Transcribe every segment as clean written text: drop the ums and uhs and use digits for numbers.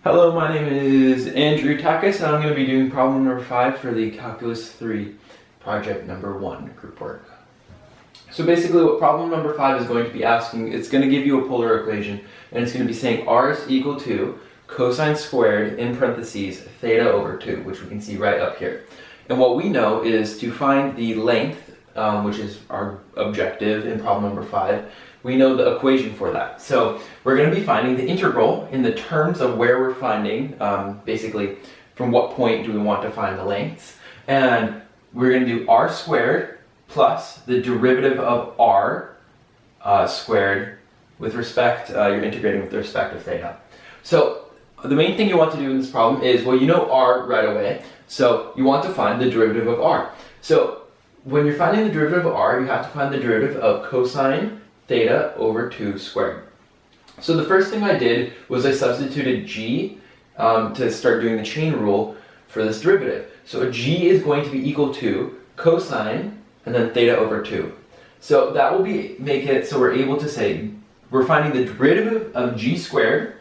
Hello, my name is Andrew Takis, and I'm going to be doing problem number 5 for the Calculus 3 project number 1 group work. So basically what problem number 5 is going to be asking, it's going to give you a polar equation, and it's going to be saying r is equal to cosine squared in parentheses theta over 2, which we can see right up here. And what we know is to find the length, which is our objective in problem number 5, we know the equation for that. So we're going to be finding the integral in the terms of where we're finding, basically from what point do we want to find the lengths. And we're going to do r squared plus the derivative of r squared with respect, you're integrating with respect of theta. So the main thing you want to do in this problem is, well, you know r right away, so you want to find the derivative of r. So when you're finding the derivative of r, you have to find the derivative of cosine theta over 2 squared. So the first thing I did was I substituted g to start doing the chain rule for this derivative. So g is going to be equal to cosine and then theta over 2. So that will make it so we're able to say we're finding the derivative of g squared,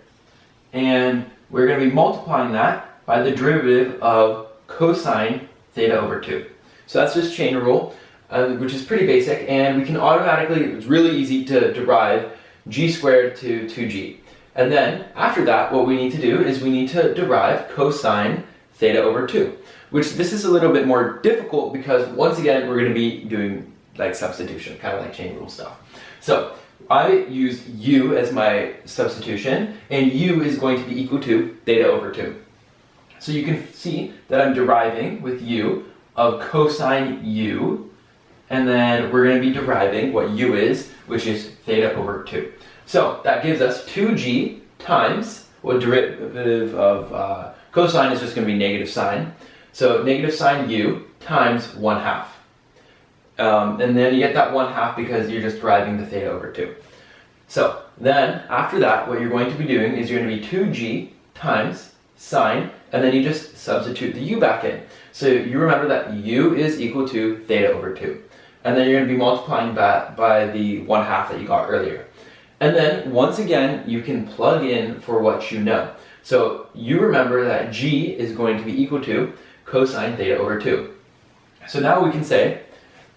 and we're going to be multiplying that by the derivative of cosine theta over 2. So that's just chain rule, which is pretty basic, and we can automatically, it's really easy to derive g squared to 2g. And then after that, what we need to do is we need to derive cosine theta over 2, which this is a little bit more difficult because once again, we're going to be doing like substitution, kind of like chain rule stuff. So I use u as my substitution, and u is going to be equal to theta over 2. So you can see that I'm deriving with u of cosine u, and then we're going to be deriving what u is, which is theta over 2. So that gives us 2g times, what derivative of cosine is just going to be negative sine. So negative sine u times 1/2. And then you get that 1/2 because you're just deriving the theta over 2. So then after that, what you're going to be doing is you're going to be 2g times sine, and then you just substitute the u back in. So you remember that u is equal to theta over 2. And then you're going to be multiplying that by the 1/2 that you got earlier. And then once again, you can plug in for what you know. So you remember that g is going to be equal to cosine theta over 2. So now we can say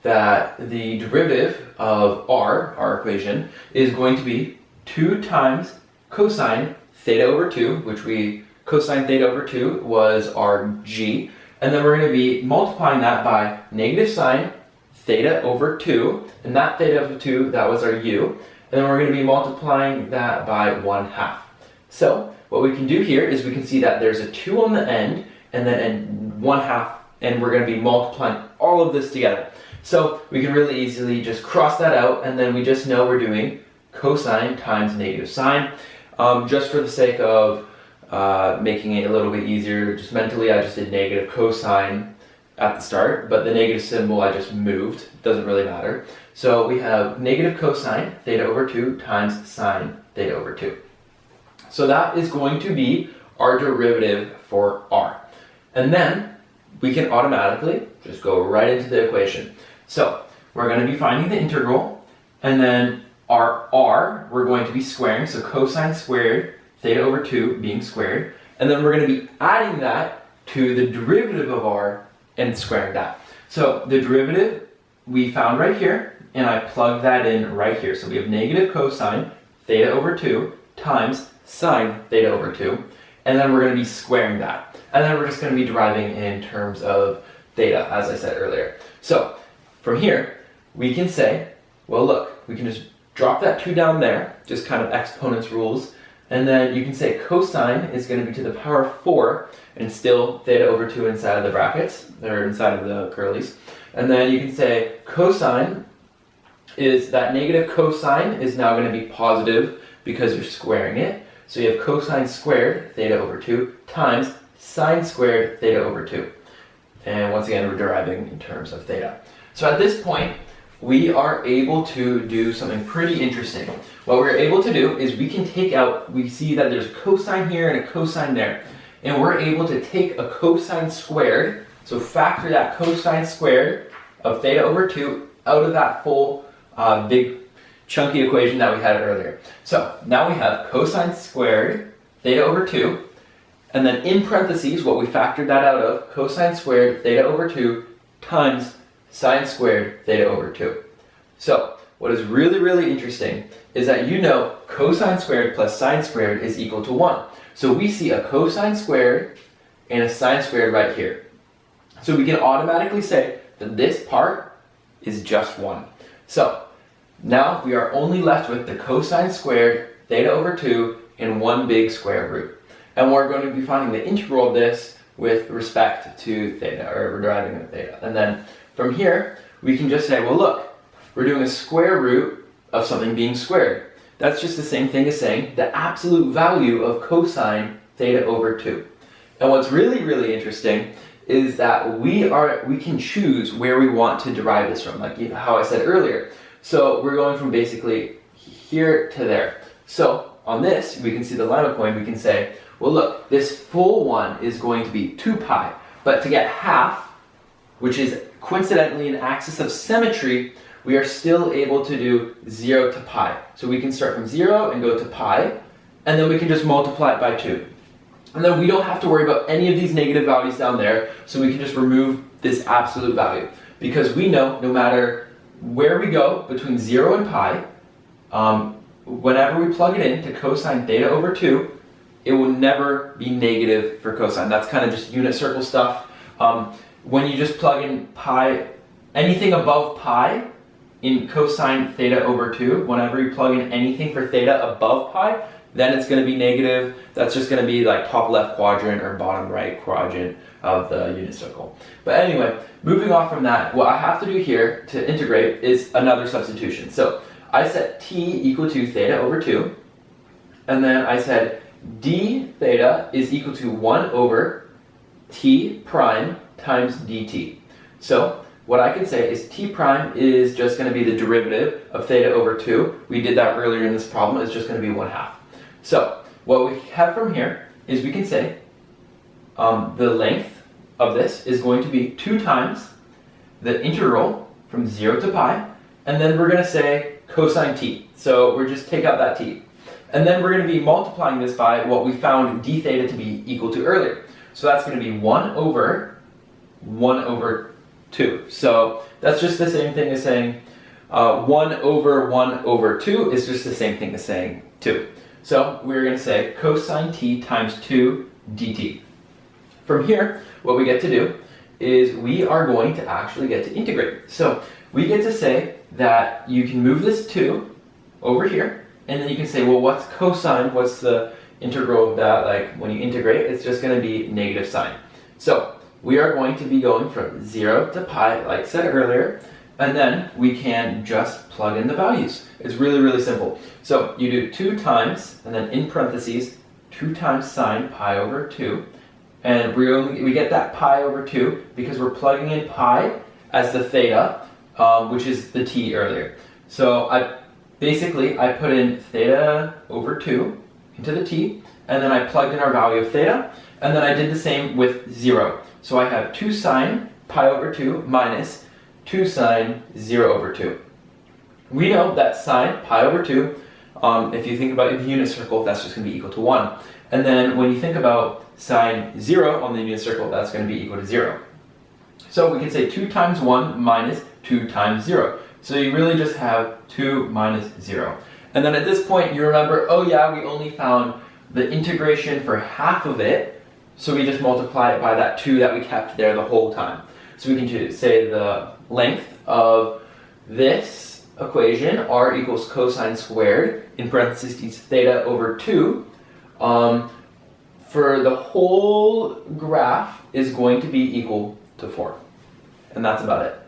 that the derivative of our equation, is going to be 2 times cosine theta over 2, which cosine theta over 2 was our g. And then we're going to be multiplying that by negative sine theta over 2, and that theta over 2, that was our u, and then we're going to be multiplying that by 1/2. So what we can do here is we can see that there's a 2 on the end, and then 1/2, and we're going to be multiplying all of this together. So we can really easily just cross that out, and then we just know we're doing cosine times negative sine. Just for the sake of making it a little bit easier, just mentally I just did negative cosine at the start, but the negative symbol I just moved, doesn't really matter. So we have negative cosine theta over 2 times sine theta over 2. So that is going to be our derivative for r. And then we can automatically just go right into the equation. So we're going to be finding the integral, and then our r we're going to be squaring, so cosine squared theta over 2 being squared, and then we're going to be adding that to the derivative of r and squaring that. So the derivative we found right here, and I plugged that in right here. So we have negative cosine theta over 2 times sine theta over 2, and then we're going to be squaring that. And then we're just going to be deriving in terms of theta, as I said earlier. So from here, we can say, well, look, we can just drop that 2 down there, just kind of exponents rules, and then you can say cosine is going to be to the power of 4, and still theta over 2 inside of the brackets, or inside of the curlies. And then you can say cosine is that negative cosine is now going to be positive because you're squaring it. So you have cosine squared theta over 2 times sine squared theta over 2. And once again, we're deriving in terms of theta. So at this point, we are able to do something pretty interesting. What we're able to do is we can take out, we see that there's a cosine here and a cosine there. And we're able to take a cosine squared, so factor that cosine squared of theta over 2 out of that full big chunky equation that we had earlier. So now we have cosine squared theta over 2 And then in parentheses, what we factored that out of, cosine squared theta over 2 times sine squared theta over 2. So what is really, really interesting is that you know cosine squared plus sine squared is equal to 1. So we see a cosine squared and a sine squared right here. So we can automatically say that this part is just 1. So now we are only left with the cosine squared theta over 2 and one big square root. And we're going to be finding the integral of this with respect to theta, or we're deriving the theta. And then from here, we can just say, well look, we're doing a square root of something being squared. That's just the same thing as saying the absolute value of cosine theta over 2. And what's really, really interesting is that we can choose where we want to derive this from, like how I said earlier. So we're going from basically here to there. So on this, we can see the lemma coin, we can say, well look, this full one is going to be 2 pi, but to get half, which is coincidentally an axis of symmetry, we are still able to do 0 to pi. So we can start from 0 and go to pi, and then we can just multiply it by 2. And then we don't have to worry about any of these negative values down there, so we can just remove this absolute value. Because we know no matter where we go between 0 and pi, whenever we plug it in to cosine theta over 2, it will never be negative for cosine. That's kind of just unit circle stuff. When you just plug in pi, anything above pi in cosine theta over 2, whenever you plug in anything for theta above pi, then it's going to be negative. That's just going to be like top left quadrant or bottom right quadrant of the unit circle. But anyway, moving on from that, what I have to do here to integrate is another substitution. So I set t equal to theta over 2, and then I said d theta is equal to 1 over t prime times dt. So what I can say is t prime is just going to be the derivative of theta over 2. We did that earlier in this problem. It's just going to be 1/2. So what we have from here is we can say the length of this is going to be 2 times the integral from 0 to pi, and then we're going to say cosine t. So we're just take out that t. And then we're going to be multiplying this by what we found d theta to be equal to earlier. So that's going to be 1 over 2. So that's just the same thing as saying 1 over 2 is just the same thing as saying 2. So we're going to say cosine t times 2 dt. From here, what we get to do is we are going to actually get to integrate. So we get to say that you can move this 2 over here, and then you can say, well, what's cosine? What's the integral of that? Like when you integrate, it's just going to be negative sine. So we are going to be going from 0 to pi, like I said earlier, and then we can just plug in the values. It's really, really simple. So you do 2 times, and then in parentheses, 2 times sine pi over 2. And we get that pi over 2 because we're plugging in pi as the theta, which is the t earlier. So I put in theta over 2 into the t, and then I plugged in our value of theta, and then I did the same with 0. So I have 2 sine pi over 2 minus 2 sine 0 over 2. We know that sine pi over 2, if you think about the unit circle, that's just going to be equal to 1. And then when you think about sine 0 on the unit circle, that's going to be equal to 0. So we can say 2 times 1 minus 2 times 0. So you really just have 2 minus 0. And then at this point, you remember, oh yeah, we only found the integration for half of it, so we just multiply it by that 2 that we kept there the whole time. So we can say the length of this equation, r equals cosine squared, in parentheses theta over 2, for the whole graph is going to be equal to 4. And that's about it.